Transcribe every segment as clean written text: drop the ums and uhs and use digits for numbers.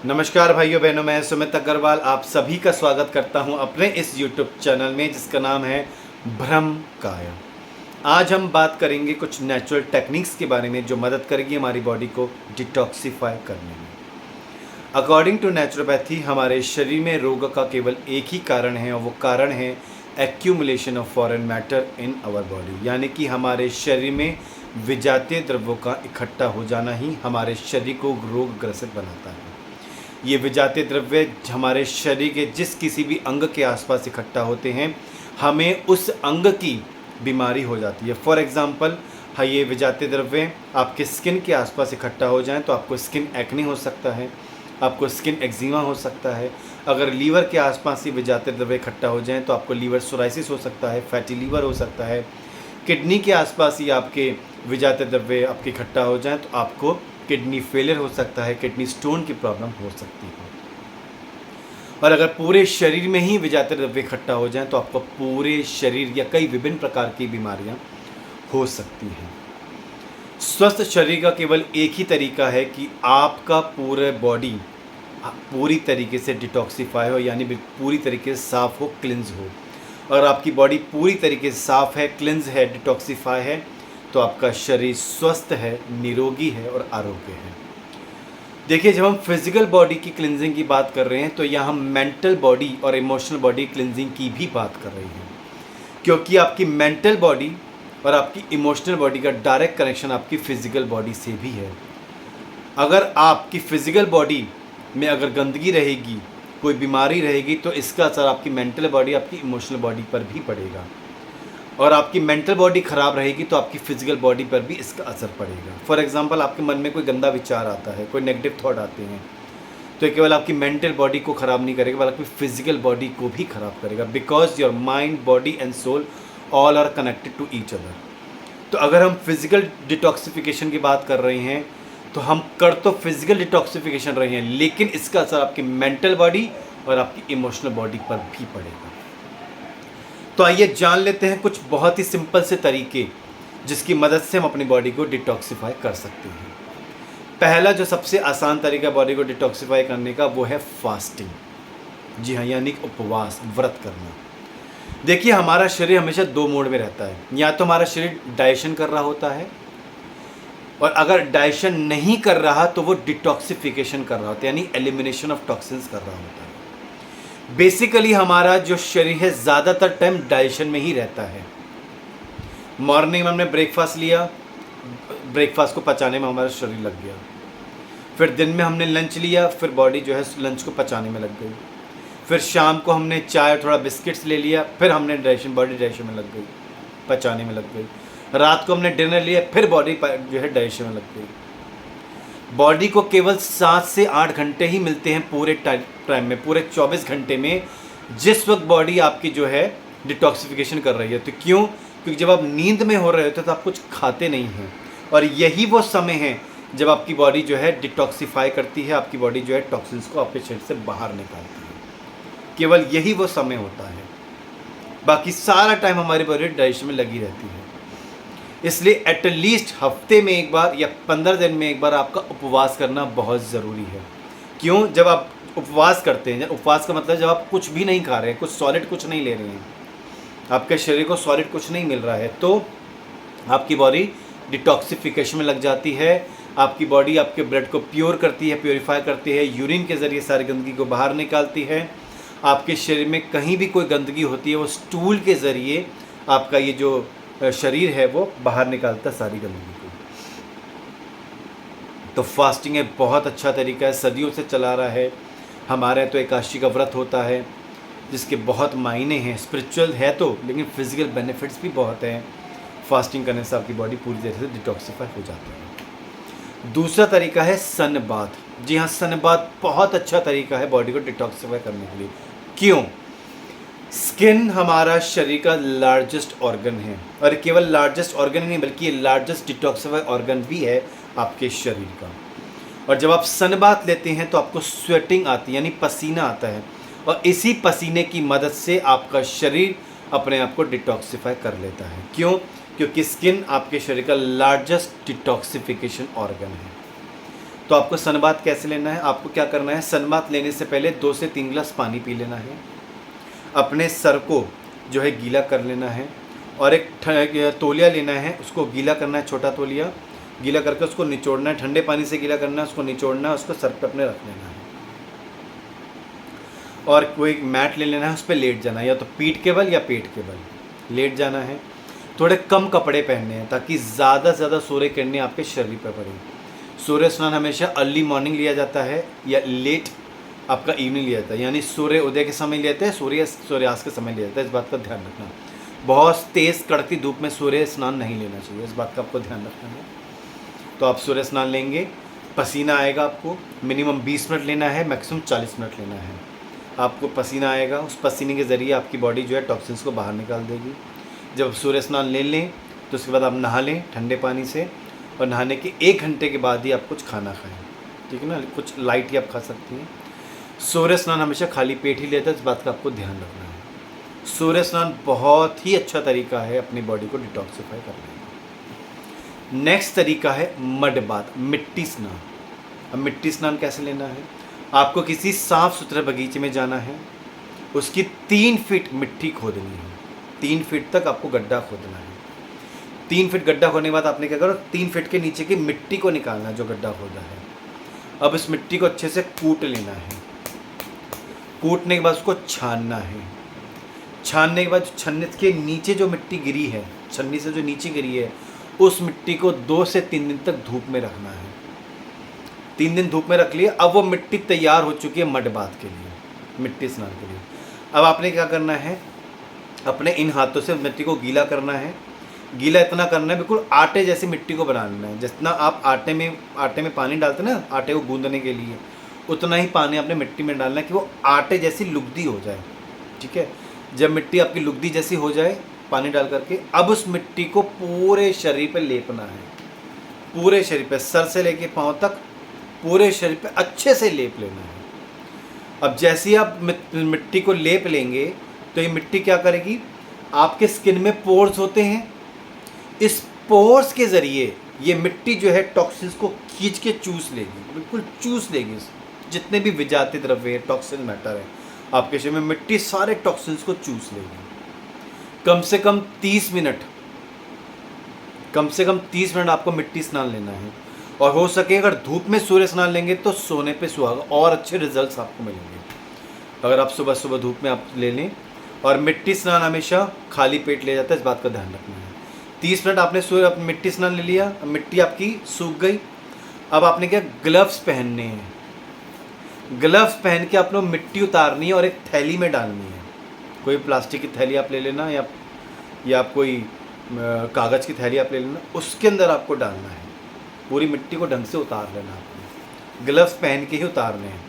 नमस्कार भाइयों बहनों, मैं सुमित अग्रवाल आप सभी का स्वागत करता हूं अपने इस YouTube चैनल में जिसका नाम है भ्रम काया। आज हम बात करेंगे कुछ नेचुरल टेक्निक्स के बारे में जो मदद करेगी हमारी बॉडी को डिटॉक्सिफाई करने में। अकॉर्डिंग टू नेचुरोपैथी हमारे शरीर में रोग का केवल एक ही कारण है और वो कारण है accumulation of foreign matter in our body, यानी कि हमारे शरीर में विजातीय द्रव्यों का इकट्ठा हो जाना ही हमारे शरीर को रोग ग्रसित बनाता है। ये विजातीय द्रव्य हमारे शरीर के जिस किसी भी अंग के आसपास इकट्ठा होते हैं हमें उस अंग की बीमारी हो जाती है। फॉर एग्ज़ाम्पल, ये विजातीय द्रव्य आपके स्किन के आसपास इकट्ठा हो जाएं तो आपको स्किन एक्ने हो सकता है, आपको स्किन एक्जिमा हो सकता है। अगर लीवर के आसपास ही विजातीय द्रव्य इकट्ठा हो जाएं तो आपको लीवर सोराइसिस हो सकता है, फैटी लीवर हो सकता है। किडनी के आसपास ही आपके विजातीय द्रव्य आपके इकट्ठा हो जाएं तो आपको किडनी फेलियर हो सकता है, किडनी स्टोन की प्रॉब्लम हो सकती है। और अगर पूरे शरीर में ही विजातीय द्रव्य इकट्ठा हो जाएं तो आपको पूरे शरीर या कई विभिन्न प्रकार की बीमारियां हो सकती हैं। स्वस्थ शरीर का केवल एक ही तरीका है कि आपका पूरा बॉडी पूरी तरीके से डिटॉक्सिफाई हो, यानी पूरी तरीके से साफ़ हो, क्लिन्ज हो। अगर आपकी बॉडी पूरी तरीके से साफ़ है, क्लिन्ज है, डिटॉक्सिफाई है तो आपका शरीर स्वस्थ है, निरोगी है और आरोग्य है। देखिए, जब हम फिजिकल बॉडी की क्लिनजिंग की बात कर रहे हैं तो यहाँ हम मेंटल बॉडी और इमोशनल बॉडी क्लिनजिंग की भी बात कर रहे हैं, क्योंकि आपकी मेंटल बॉडी और आपकी इमोशनल बॉडी का डायरेक्ट कनेक्शन आपकी फिजिकल बॉडी से भी है। अगर आपकी फिजिकल बॉडी में अगर गंदगी रहेगी, कोई बीमारी रहेगी तो इसका असर आपकी मेंटल बॉडी, आपकी इमोशनल बॉडी पर भी पड़ेगा। और आपकी मेंटल बॉडी ख़राब रहेगी तो आपकी फिजिकल बॉडी पर भी इसका असर पड़ेगा। फॉर एग्जांपल, आपके मन में कोई गंदा विचार आता है, कोई नेगेटिव थॉट आते हैं तो ये केवल आपकी मेंटल बॉडी को ख़राब नहीं करेगा बल्कि फिजिकल बॉडी को भी ख़राब करेगा, because your mind, body and soul all are connected to each other. तो अगर हम फिजिकल डिटॉक्सिफिकेशन की बात कर रहे हैं तो हम कर तो फिजिकल डिटॉक्सिफिकेशन रहे हैं, लेकिन इसका असर आपकी मेंटल बॉडी और आपकी इमोशनल बॉडी पर भी पड़ेगा। तो आइए जान लेते हैं कुछ बहुत ही सिंपल से तरीके जिसकी मदद से हम अपनी बॉडी को डिटॉक्सिफाई कर सकते हैं। पहला जो सबसे आसान तरीका बॉडी को डिटॉक्सिफाई करने का वो है फास्टिंग। जी हाँ, यानी उपवास, व्रत करना। देखिए, हमारा शरीर हमेशा दो मोड में रहता है। या तो हमारा शरीर डाइजेशन कर रहा होता है, और अगर डाइजेशन नहीं कर रहा तो वो डिटॉक्सिफिकेशन कर रहा होता है, यानी एलिमिनेशन ऑफ टॉक्सिन्स कर रहा होता है। बेसिकली हमारा जो शरीर है ज़्यादातर टाइम डाइजेशन में ही रहता है। मॉर्निंग में हमने ब्रेकफास्ट लिया, ब्रेकफास्ट को पचाने में हमारा शरीर लग गया। फिर दिन में हमने लंच लिया, फिर बॉडी जो है लंच को पचाने में लग गई। फिर शाम को हमने चाय और थोड़ा बिस्किट्स ले लिया, फिर हमने बॉडी डाइजेशन में लग गई, पचाने में लग गई। रात को हमने डिनर लिया, फिर बॉडी जो है डाइजेशन में लग गई। बॉडी को केवल 7 से 8 घंटे ही मिलते हैं पूरे टाइम में, पूरे 24 घंटे में, जिस वक्त बॉडी आपकी जो है डिटॉक्सिफिकेशन कर रही है। तो क्यों? क्योंकि जब आप नींद में हो रहे होते तो आप कुछ खाते नहीं हैं, और यही वो समय है जब आपकी बॉडी जो है डिटॉक्सिफाई करती है, आपकी बॉडी जो है टॉक्सिन्स को आपके शरीर से बाहर निकालती है। केवल यही वो समय होता है, बाकी सारा टाइम हमारी बॉडी डाइजेशन में लगी रहती है। इसलिए एटलीस्ट हफ्ते में एक बार या 15 दिन में एक बार आपका उपवास करना बहुत ज़रूरी है। क्यों? जब आप उपवास करते हैं, उपवास का मतलब जब आप कुछ भी नहीं खा रहे हैं, कुछ सॉलिड कुछ नहीं ले रहे हैं, आपके शरीर को सॉलिड कुछ नहीं मिल रहा है, तो आपकी बॉडी डिटॉक्सिफिकेशन में लग जाती है। आपकी बॉडी आपके ब्लड को प्योर करती है, प्योरीफाई करती है, यूरिन के ज़रिए सारी गंदगी को बाहर निकालती है। आपके शरीर में कहीं भी कोई गंदगी होती है वो स्टूल के ज़रिए आपका ये जो शरीर है वो बाहर निकालता है सारी गंदगी को। तो फास्टिंग एक बहुत अच्छा तरीका है, सदियों से चला रहा है। हमारे यहाँ तो एकादशी का व्रत होता है जिसके बहुत मायने हैं, स्पिरिचुअल है तो, लेकिन फिजिकल बेनिफिट्स भी बहुत हैं। फास्टिंग करने से आपकी बॉडी पूरी तरह से डिटॉक्सिफाई हो जाती है। दूसरा तरीका है सन बाथ। जी हाँ, सन बाथ बहुत अच्छा तरीका है बॉडी को डिटॉक्सिफाई करने के लिए। क्यों? स्किन हमारा शरीर का लार्जेस्ट ऑर्गन है, और केवल लार्जेस्ट ऑर्गन ही नहीं बल्कि ये लार्जेस्ट डिटॉक्सिफाई ऑर्गन भी है आपके शरीर का। और जब आप सन बाथ लेते हैं तो आपको स्वेटिंग आती है, यानी पसीना आता है, और इसी पसीने की मदद से आपका शरीर अपने आप को डिटॉक्सिफाई कर लेता है। क्यों? क्योंकि स्किन आपके शरीर का लार्जेस्ट डिटॉक्सिफिकेशन ऑर्गन है। तो आपको सन बाथ कैसे लेना है, आपको क्या करना है, सन बाथ लेने से पहले 2 से 3 गिलास पानी पी लेना है, अपने सर को जो है गीला कर लेना है, और एक तौलिया लेना है, उसको गीला करना है, छोटा तौलिया गीला करके उसको निचोड़ना है, ठंडे पानी से गीला करना है, उसको निचोड़ना है, उसको सर पे अपने रख लेना है, और कोई मैट ले लेना है, उस पर लेट जाना है, या तो पीठ के बल या पेट के बल लेट जाना है। थोड़े कम कपड़े पहनने हैं ताकि ज़्यादा से ज़्यादा सूर्य किरणें आपके शरीर पर पड़े। सूर्य स्नान हमेशा अर्ली मॉर्निंग लिया जाता है या लेट आपका इवनिंग लिया जाता है, यानी सूर्य उदय के समय लिया जाता है, सूर्यास्त के समय लिया जाता है। इस बात का ध्यान रखना। बहुत तेज़ कड़कती धूप में सूर्य स्नान नहीं लेना चाहिए, इस बात का आपको ध्यान रखना है। तो आप सूर्य स्नान लेंगे, पसीना आएगा, आपको मिनिमम 20 मिनट लेना है, मैक्सिमम 40 मिनट लेना है। आपको पसीना आएगा, उस पसीने के ज़रिए आपकी बॉडी जो है टॉक्सिन्स को बाहर निकाल देगी। जब सूर्य स्नान ले लें तो उसके बाद आप नहा लें ठंडे पानी से, और नहाने के 1 घंटे के बाद ही आप कुछ खाना खाएं, ठीक है ना, कुछ लाइट ही आप खा सकती हैं। सूर्य स्नान हमेशा खाली पेट ही लेता है, इस बात का आपको ध्यान रखना है। सूर्य स्नान बहुत ही अच्छा तरीका है अपनी बॉडी को डिटॉक्सिफाई करने का। नेक्स्ट तरीका है मड बाथ, मिट्टी स्नान। अब मिट्टी स्नान कैसे लेना है, आपको किसी साफ़ सुथरे बगीचे में जाना है, उसकी 3 फीट मिट्टी खोदनी है, 3 फीट तक आपको गड्ढा खोदना है। 3 फीट गड्ढा खोदने के बाद आपने क्या करो, 3 फीट के नीचे की मिट्टी को निकालना है जो गड्ढा खोदा है। अब इस मिट्टी को अच्छे से कूट लेना है, कूटने के बाद उसको छानना है। छानने के बाद छन्नी के नीचे जो मिट्टी गिरी है, छन्नी से जो नीचे गिरी है, उस मिट्टी को 2 से 3 दिन तक धूप में रखना है। 3 दिन धूप में रख लिए, अब वो मिट्टी तैयार हो चुकी है मड बाथ के लिए, मिट्टी स्नान के लिए। अब आपने क्या करना है, अपने इन हाथों से मिट्टी को गीला करना है। गीला इतना करना है, बिल्कुल आटे जैसी मिट्टी को बना लेना है। जितना आप आटे में पानी डालते हैं ना, आटे को गूंदने के लिए, उतना ही पानी आपने मिट्टी में डालना है कि वो आटे जैसी लुगदी हो जाए, ठीक है। जब मिट्टी आपकी लुगदी जैसी हो जाए पानी डाल करके, अब उस मिट्टी को पूरे शरीर पे लेपना है, पूरे शरीर पे, सर से लेके पाँव तक पूरे शरीर पे अच्छे से लेप लेना है। अब जैसे ही आप मिट्टी को लेप लेंगे तो ये मिट्टी क्या करेगी, आपके स्किन में पोर्स होते हैं, इस पोर्स के ज़रिए ये मिट्टी जो है टॉक्सिन्स को खींच के चूस लेगी, बिल्कुल चूस लेगी। जितने भी विजाती द्रव्य टॉक्सिन मैटर है आपके शरीर में, मिट्टी सारे टॉक्सिन्स को चूस लेगी। कम से कम 30 मिनट आपको मिट्टी स्नान लेना है, और हो सके अगर धूप में सूर्य स्नान लेंगे तो सोने पे सुहागा, और अच्छे रिजल्ट्स आपको मिलेंगे अगर आप सुबह सुबह धूप में आप ले लें। और मिट्टी स्नान हमेशा खाली पेट ले जाता है, इस बात का ध्यान रखना है। 30 मिनट आपने मिट्टी स्नान ले लिया, मिट्टी आपकी सूख गई। अब आपने क्या, ग्लव्स पहनने हैं। ग्लव्स पहन के आपने मिट्टी उतारनी है और एक थैली में डालनी है। कोई प्लास्टिक की थैली आप ले लेना, या आप कोई कागज़ की थैली आप ले लेना, उसके अंदर आपको डालना है। पूरी मिट्टी को ढंग से उतार लेना आपने, ग्लव्स पहन के ही उतारने हैं,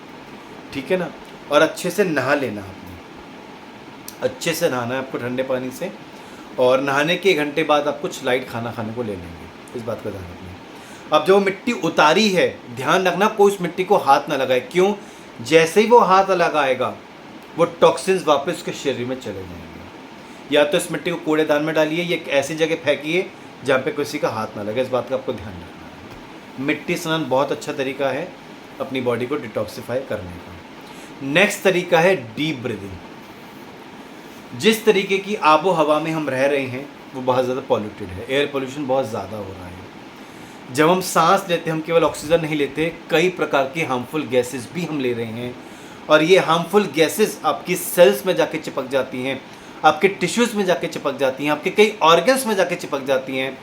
ठीक है ना। और अच्छे से नहा लेना आपने, अच्छे से नहाना है आपको ठंडे पानी से, और नहाने के 1 घंटे बाद आप कुछ लाइट खाना खाने को ले लेंगे, इस बात का ध्यान रखना। अब जो मिट्टी उतारी है, ध्यान रखना कोई उस मिट्टी को हाथ ना लगाए। क्यों, जैसे ही वो हाथ लगाएगा वो टॉक्सिन्स वापस उसके शरीर में चले जाएंगे। या तो इस मिट्टी को कूड़ेदान में डालिए, या ऐसी जगह फेंकिए जहाँ पे किसी का हाथ ना लगे, इस बात का आपको ध्यान रखना है। मिट्टी स्नान बहुत अच्छा तरीका है अपनी बॉडी को डिटॉक्सिफाई करने का। नेक्स्ट तरीका है डीप ब्रीदिंग। जिस तरीके की आबो हवा में हम रह रहे हैं वो बहुत ज़्यादा पॉल्यूटेड है, एयर पोल्यूशन बहुत ज़्यादा हो रहा है। जब हम सांस लेते हैं, हम केवल ऑक्सीजन नहीं लेते, कई प्रकार की हार्मफुल गैसेस भी हम ले रहे हैं, और ये हार्मफुल गैसेस आपकी सेल्स में जाके चिपक जाती हैं, आपके टिश्यूज़ में जाके चिपक जाती हैं, आपके कई ऑर्गन्स में जाके चिपक जाती हैं,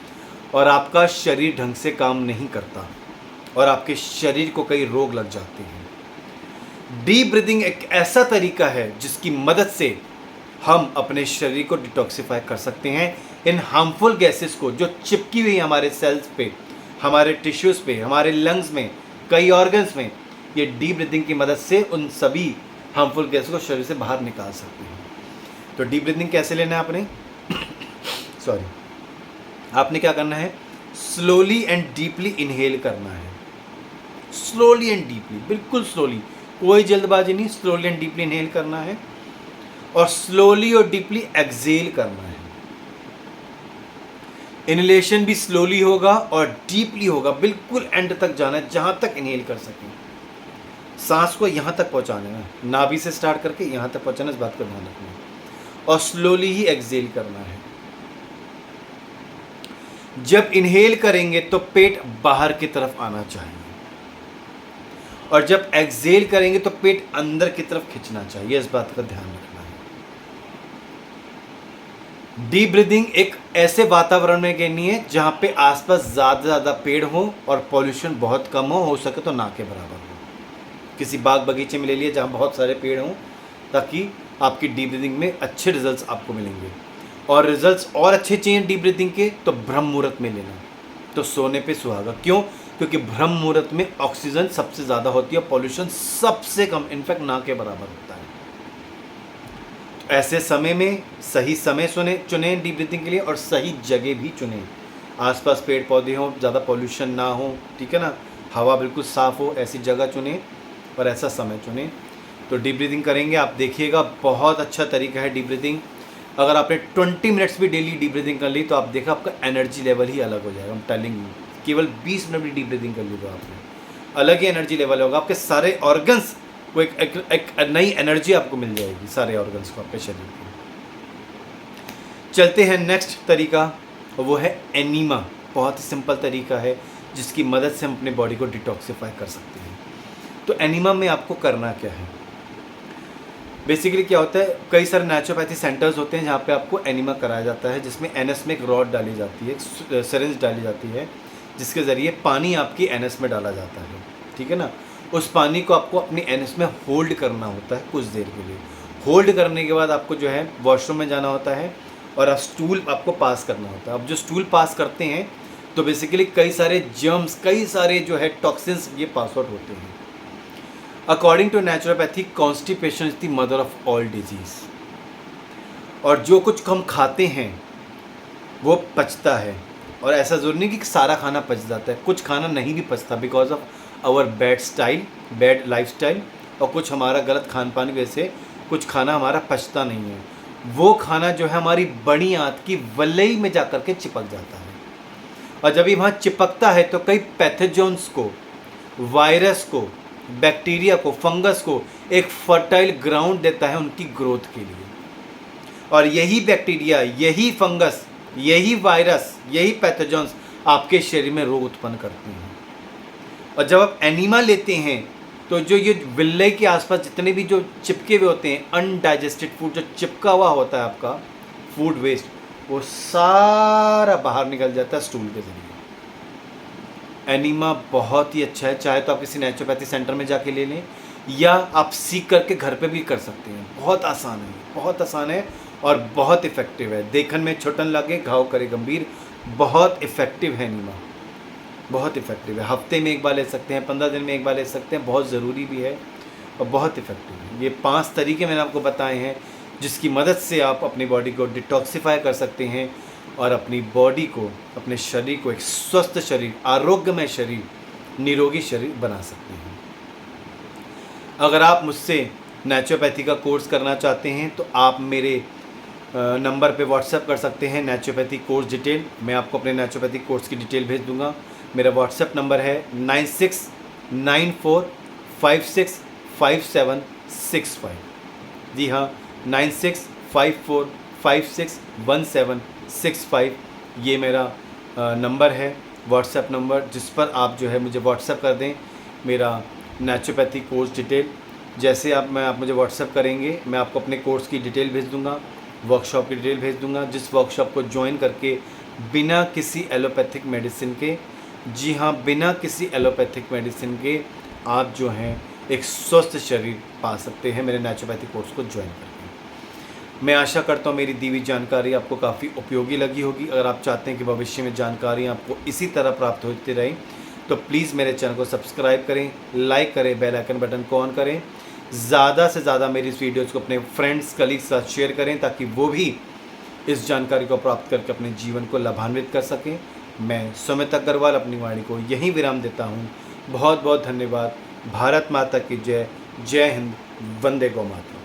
और आपका शरीर ढंग से काम नहीं करता, और आपके शरीर को कई रोग लग जाते हैं। डीप ब्रीदिंग एक ऐसा तरीका है जिसकी मदद से हम अपने शरीर को डिटॉक्सिफाई कर सकते हैं। इन हार्मफुल गैसेस को जो चिपकी हुई हमारे सेल्स पे, हमारे टिश्यूज़ पे, हमारे लंग्स में, कई ऑर्गन्स में, ये डीप ब्रीदिंग की मदद से उन सभी हार्मफुल गैसों को शरीर से बाहर निकाल सकते हैं। तो डीप ब्रीदिंग कैसे लेना है आपने आपने क्या करना है, स्लोली एंड डीपली इनहेल करना है। स्लोली एंड डीपली, बिल्कुल स्लोली, कोई जल्दबाजी नहीं, स्लोली एंड डीपली इनहेल करना है, और स्लोली और डीपली एक्सहेल करना है। इनहेलेशन भी स्लोली होगा और डीपली होगा, बिल्कुल एंड तक जाना है, जहाँ तक इनहेल कर सकें। सांस को यहाँ तक पहुँचाना है, नाभि से स्टार्ट करके यहाँ तक पहुँचाना, इस बात का ध्यान रखना है। और स्लोली ही एक्सहेल करना है। जब इनहेल करेंगे तो पेट बाहर की तरफ आना चाहिए, और जब एक्सहेल करेंगे तो पेट अंदर की तरफ खींचना चाहिए, इस बात का ध्यान रखना है। डीप ब्रीदिंग एक ऐसे वातावरण में करनी है जहां पे आसपास ज़्यादा पेड़ हो और पॉल्यूशन बहुत कम हो सके तो ना के बराबर हो। किसी बाग बगीचे में ले लिए जहां बहुत सारे पेड़ हों, ताकि आपकी डीप ब्रीदिंग में अच्छे रिजल्ट्स आपको मिलेंगे। और रिजल्ट्स और अच्छे चाहिए डीप ब्रीदिंग के तो ब्रह्म मुहूर्त में लेना, तो सोने पे सुहागा। क्यों? क्योंकि ब्रह्म मुहूर्त में ऑक्सीजन सबसे ज़्यादा होती है, पॉल्यूशन सबसे कम, इनफैक्ट ना के बराबर होता है। तो ऐसे समय में सही समय चुने डीप ब्रीदिंग के लिए, और सही जगह भी चुने। आसपास पेड़ पौधे हों, ज़्यादा पॉल्यूशन ना हो, ठीक है ना, हवा बिल्कुल साफ़ हो, ऐसी जगह चुने और ऐसा समय चुने। तो डीप ब्रीदिंग करेंगे, आप देखिएगा बहुत अच्छा तरीका है डीप ब्रीदिंग। अगर आपने 20 मिनट्स भी डेली डीप ब्रीदिंग कर ली तो आप देखा आपका एनर्जी लेवल ही अलग हो जाएगा। हम टेलिंग यू, केवल 20 मिनट भी डीप ब्रीदिंग कर ली तो आपने अलग ही एनर्जी लेवल होगा। आपके सारे ऑर्गन्स को एक नई एनर्जी आपको मिल जाएगी, सारे ऑर्गन्स को, आपके शरीर को। चलते हैं नेक्स्ट तरीका, वो है एनीमा। बहुत ही सिंपल तरीका है जिसकी मदद से हम अपने बॉडी को डिटॉक्सिफाई कर सकते हैं। तो एनीमा में आपको करना क्या है? बेसिकली क्या होता है, कई सारे नेचुरोपैथी सेंटर्स होते हैं जहाँ पे आपको एनीमा कराया जाता है, जिसमें एनएस में एक रॉड डाली जाती है, सिरिंज डाली जाती है, जिसके ज़रिए पानी आपकी एनएस में डाला जाता है, ठीक है ना। उस पानी को आपको अपनी एनएस में होल्ड करना होता है कुछ देर के लिए। होल्ड करने के बाद आपको जो है वॉशरूम में जाना होता है और स्टूल आपको पास करना होता है। अब जो स्टूल पास करते हैं तो बेसिकली कई सारे जर्म्स, कई सारे जो है टॉक्सिन्स ये पास आउट होते हैं। According to naturopathy, constipation is the mother of all disease. और जो कुछ हम खाते हैं वो पचता है, और ऐसा ज़रूरी नहीं कि सारा खाना पच जाता है, कुछ खाना नहीं भी पचता because of our bad lifestyle, और कुछ हमारा गलत खान पान की वजह से कुछ खाना हमारा पचता नहीं है। वो खाना जो है हमारी बड़ी आंत की वलई में जा कर के चिपक जाता है, और जब ये वहाँ चिपकता है तो कई पैथोजन्स को, वायरस को, बैक्टीरिया को, फंगस को एक फर्टाइल ग्राउंड देता है उनकी ग्रोथ के लिए। और यही बैक्टीरिया, यही फंगस, यही वायरस, यही पैथोजन्स आपके शरीर में रोग उत्पन्न करते हैं। और जब आप एनीमा लेते हैं तो जो ये विल्ले के आसपास जितने भी जो चिपके हुए होते हैं अनडाइजेस्टेड फूड, जो चिपका हुआ होता है आपका फूड वेस्ट, वो सारा बाहर निकल जाता है स्टूल के जरिए। एनीमा बहुत ही अच्छा है, चाहे तो आप किसी नेचुरोपैथी सेंटर में जाके ले लें, या आप सीख करके घर पे भी कर सकते हैं। बहुत आसान है, बहुत आसान है और बहुत इफ़ेक्टिव है। देखने में छोटन लगे, घाव करे गंभीर, बहुत इफ़ेक्टिव है एनीमा, बहुत इफ़ेक्टिव है। हफ्ते में एक बार ले सकते हैं, 15 दिन में एक बार ले सकते हैं, बहुत ज़रूरी भी है और बहुत इफ़ेक्टिव है। ये 5 तरीके मैंने आपको बताए हैं जिसकी मदद से आप अपनी बॉडी को डिटॉक्सिफाई कर सकते हैं और अपनी बॉडी को, अपने शरीर को एक स्वस्थ शरीर, आरोग्यमय शरीर, निरोगी शरीर बना सकते हैं। अगर आप मुझसे नेचुरोपैथी का कोर्स करना चाहते हैं तो आप मेरे नंबर पे व्हाट्सएप कर सकते हैं, नेचुरोपैथी कोर्स डिटेल। मैं आपको अपने नेचुरोपैथी कोर्स की डिटेल भेज दूंगा। मेरा व्हाट्सएप नंबर है 9694565765। जी हाँ, 9654561765 ये मेरा नंबर है, व्हाट्सएप नंबर, जिस पर आप जो है मुझे व्हाट्सएप कर दें मेरा नेचुरोपैथी कोर्स डिटेल। जैसे आप मुझे व्हाट्सएप करेंगे, मैं आपको अपने कोर्स की डिटेल भेज दूंगा, वर्कशॉप की डिटेल भेज दूंगा, जिस वर्कशॉप को ज्वाइन करके बिना किसी एलोपैथिक मेडिसिन के, जी हाँ, बिना किसी एलोपैथिक मेडिसिन के आप जो हैं एक स्वस्थ शरीर पा सकते हैं मेरे नेचुरोपैथी कोर्स को ज्वाइन करके। मैं आशा करता हूँ मेरी दी हुई जानकारी आपको काफ़ी उपयोगी लगी होगी। अगर आप चाहते हैं कि भविष्य में जानकारी आपको इसी तरह प्राप्त होती रहे तो प्लीज़ मेरे चैनल को सब्सक्राइब करें, लाइक करें, बेल आइकन बटन को ऑन करें। ज़्यादा से ज़्यादा मेरी इस वीडियोज़ को अपने फ्रेंड्स, कलीग्स के साथ शेयर करें ताकि वो भी इस जानकारी को प्राप्त करके अपने जीवन को लाभान्वित कर सकें। मैं सुमित अग्रवाल अपनी वाणी को यहीं विराम देता हूँ। बहुत बहुत धन्यवाद। भारत माता की जय। जय हिंद। वंदे गौ मातरम।